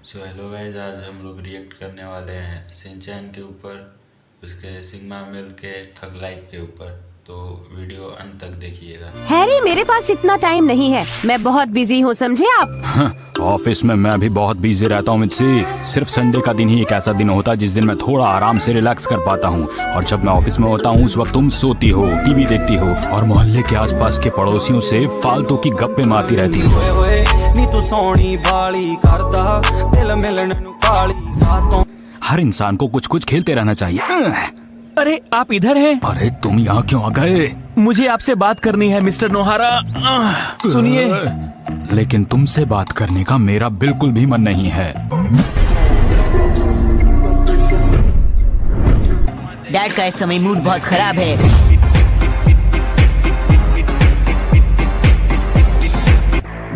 So hello guys, आज हम लोग रिएक्ट करने वाले हैं शिनचैन के ऊपर, उसके सिग्मा मिल के थग लाइफ के ऊपर। तो वीडियो अंत तक देखिएगा। हैरी, मेरे पास इतना टाइम नहीं है, मैं बहुत बिजी हूँ, समझे आप? ऑफिस में मैं भी बहुत बिजी रहता हूँ मित्सी। सिर्फ संडे का दिन ही एक ऐसा दिन होता है जिस दिन मैं थोड़ा आराम से रिलैक्स कर पाता हूँ। और जब मैं ऑफिस में होता हूँ उस वक्त तुम सोती हो, टीवी देखती हो और मोहल्ले के आसपास के पड़ोसियों से फालतू की गप्पे मारती रहती हो। हर इंसान को कुछ कुछ खेलते रहना चाहिए। अरे आप इधर हैं? अरे तुम यहाँ क्यों आ गए? मुझे आपसे बात करनी है मिस्टर नोहारा। सुनिए। लेकिन तुमसे बात करने का मेरा बिल्कुल भी मन नहीं है। डैड का इस समय मूड बहुत खराब है।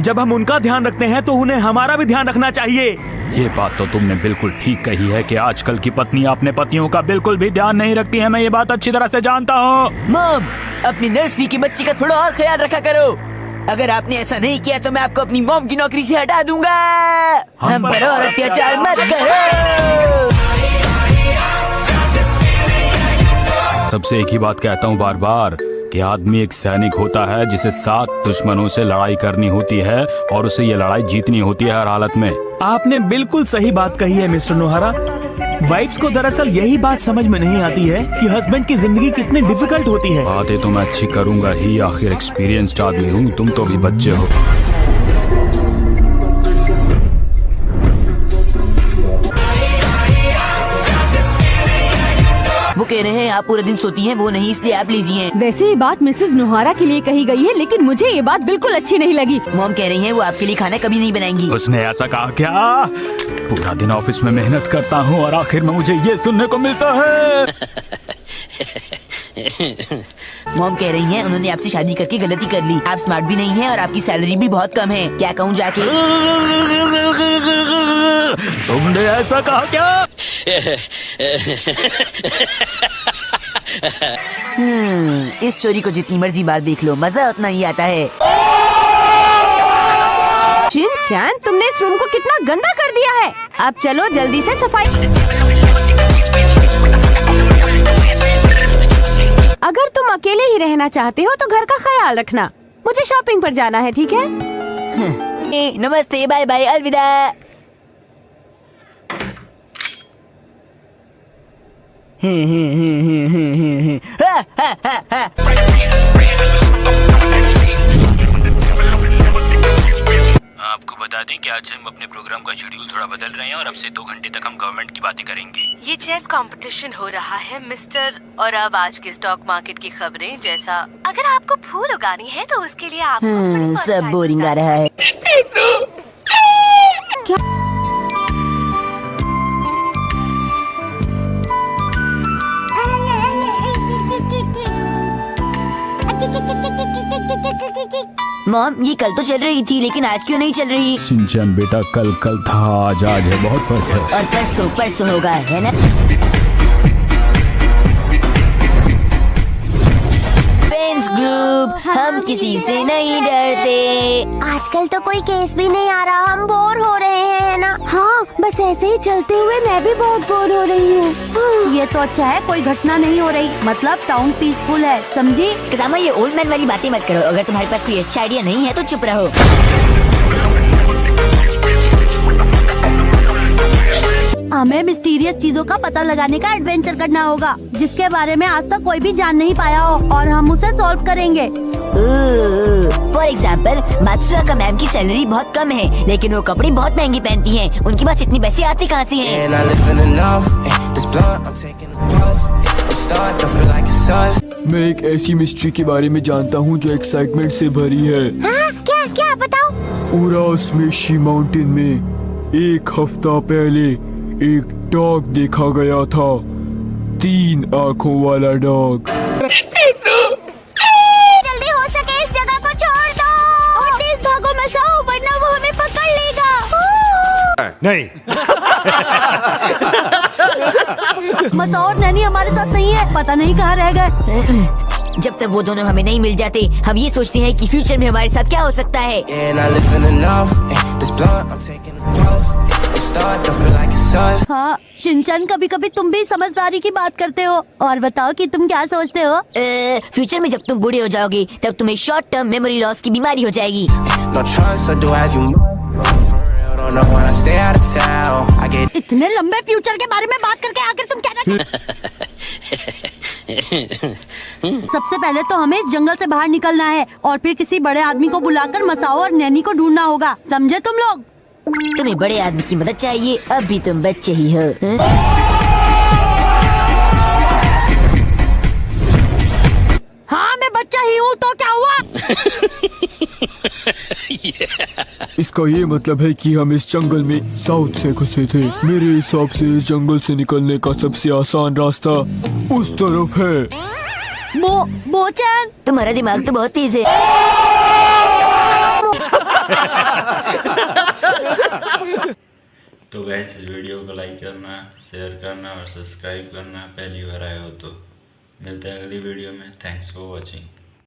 जब हम उनका ध्यान रखते हैं तो उन्हें हमारा भी ध्यान रखना चाहिए। ये बात तो तुमने बिल्कुल ठीक कही है कि आजकल की पत्नी अपने पतियों का बिल्कुल भी ध्यान नहीं रखती है। मैं ये बात अच्छी तरह से जानता हूँ। मॉम, अपनी नर्सरी की बच्ची का थोड़ा और ख्याल रखा करो। अगर आपने ऐसा नहीं किया तो मैं आपको अपनी मॉम की नौकरी से हटा दूंगा। हम पर और अत्याचार मत करो। तब से एक ही बात कहता हूँ बार बार कि आदमी एक सैनिक होता है जिसे 7 दुश्मनों से लड़ाई करनी होती है और उसे ये लड़ाई जीतनी होती है हर हालत में। आपने बिल्कुल सही बात कही है मिस्टर नोहारा। वाइफ्स को दरअसल यही बात समझ में नहीं आती है कि हस्बैंड की जिंदगी कितनी डिफिकल्ट होती है। बातें तो मैं अच्छी करूंगा ही, आखिर एक्सपीरियंस्ड आदमी हूँ, तुम तो भी बच्चे हो। वो कह रहे हैं आप पूरे दिन सोती हैं, वो नहीं, इसलिए आप लीजिए। वैसे ये बात मिसेस नोहारा के लिए कही गई है, लेकिन मुझे ये बात बिल्कुल अच्छी नहीं लगी। मॉम कह रही हैं वो आपके लिए खाना कभी नहीं बनाएंगी। उसने ऐसा कहा क्या? पूरा दिन ऑफिस में मेहनत करता हूँ और आखिर में मुझे ये सुनने को मिलता है। मॉम कह रही हैं उन्होंने आपसे शादी करके गलती कर ली। आप स्मार्ट भी नहीं हैं और आपकी सैलरी भी बहुत कम है। क्या कहूँ जाके? तुमने ऐसा कहा क्या? इस चोरी को जितनी मर्जी बार देख लो, मजा उतना ही आता है। शिनचैन, तुमने इस रूम को कितना गंदा कर दिया है। अब चलो जल्दी से सफाई। अगर तुम अकेले ही रहना चाहते हो तो घर का ख्याल रखना। मुझे शॉपिंग पर जाना है, ठीक है? नमस्ते, बाय बाय, अलविदा। आपको बता दें कि आज हम अपने प्रोग्राम का शेड्यूल थोड़ा बदल रहे हैं और अब से 2 घंटे तक हम गवर्नमेंट की बातें करेंगे। ये चेस कंपटीशन हो रहा है मिस्टर। और अब आज के स्टॉक मार्केट की खबरें जैसा, अगर आपको फूल उगानी है तो उसके लिए आपको सब बोरिंग आ रहा है। मॉम, ये कल तो चल रही थी लेकिन आज क्यों नहीं चल रही? शिनचैन बेटा, कल कल था, आज आज है, बहुत फर्क है। और परसों परसों होगा, है ना? फ्रेंड्स ग्रुप, हम किसी से नहीं डरते। आजकल तो कोई केस भी नहीं आ रहा, हम बोर हो रहे हैं ना। हाँ, बस ऐसे ही चलते हुए मैं भी बहुत बोर हो रही हूँ। ये तो अच्छा है, कोई घटना नहीं हो रही, मतलब टाउन पीसफुल है, समझी? कसामा, ये ओल्ड मैन वाली बातें मत करो। अगर तुम्हारे पास कोई अच्छा आइडिया नहीं है तो चुप रहो। हमें मिस्टीरियस चीजों का पता लगाने का एडवेंचर करना होगा, जिसके बारे में आज तक कोई भी जान नहीं पाया हो, और हम उसे सॉल्व करेंगे। फॉर एग्जाम्पल, मात्सुया का मैम की सैलरी बहुत कम है, लेकिन वो कपड़े बहुत महंगे पहनती हैं। उनके पास इतने पैसे आते कहाँ से हैं? मैं एक ऐसी मिस्ट्री के बारे में जानता हूँ जो एक्साइटमेंट से भरी है। हाँ, क्या क्या बताओ? उरास्मेशी माउंटेन में एक हफ्ता पहले एक डॉग देखा गया था, 3 आँखों वाला डॉग। जल्दी हो सके इस जगह को छोड़ दो और तेज भागो मसाओ, वरना वो हमें पकड़ लेगा। नहीं। मसाओ और नैनी हमारे साथ नहीं है, पता नहीं कहाँ रह गए। जब तक वो दोनों हमें नहीं मिल जाते, हम ये सोचते हैं कि फ्यूचर में हमारे साथ क्या हो सकता है। start to feel like it's us. हाँ शिनचैन, कभी कभी तुम भी समझदारी की बात करते हो। और बताओ कि तुम क्या सोचते हो? फ्यूचर में जब तुम बूढ़े हो जाओगे तब तुम्हें शॉर्ट टर्म मेमोरी लॉस की बीमारी हो जाएगी। No choice, so do as you move. For real, don't know when I stay out of town. I get इतने लंबे फ्यूचर के बारे में बात करके आखिर तुम कहना सबसे पहले तो हमें इस जंगल से बाहर निकलना है और फिर किसी बड़े आदमी को बुलाकर मसाओ और नैनी को ढूंढना होगा, समझे तुम लोग? तुम्हें बड़े आदमी की मदद चाहिए, अभी तुम बच्चे ही हो। हाँ मैं बच्चा ही हूँ, तो क्या हुआ? इसका ये मतलब है कि हम इस जंगल में साउथ से घुसे थे। मेरे हिसाब से इस जंगल से निकलने का सबसे आसान रास्ता उस तरफ है। बोचैन, तुम्हारा दिमाग तो बहुत तेज है। तो गाइस इस वीडियो को लाइक करना, शेयर करना और सब्सक्राइब करना पहली बार आए हो तो। मिलते हैं अगली वीडियो में। Thanks for watching.